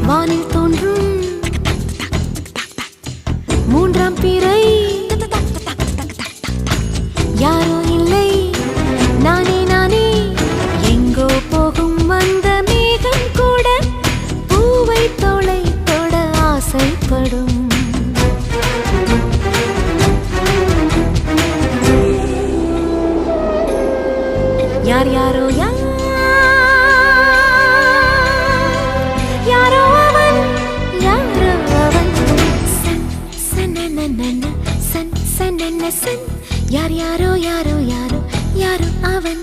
வானில் தோன்றும் மூன்றாம் பிறை யாரோ இல்லை நானே நானே எங்கோ போகும் அந்த மேகம் கூட பூவை தோளை தொட ஆசைப்படும் யார் யாரோ யாரோ அவன் யாரோ அவன் சன் சன் சன் சன் சன் யார் யாரோ யாரோ யாரோ யாரோ அவன்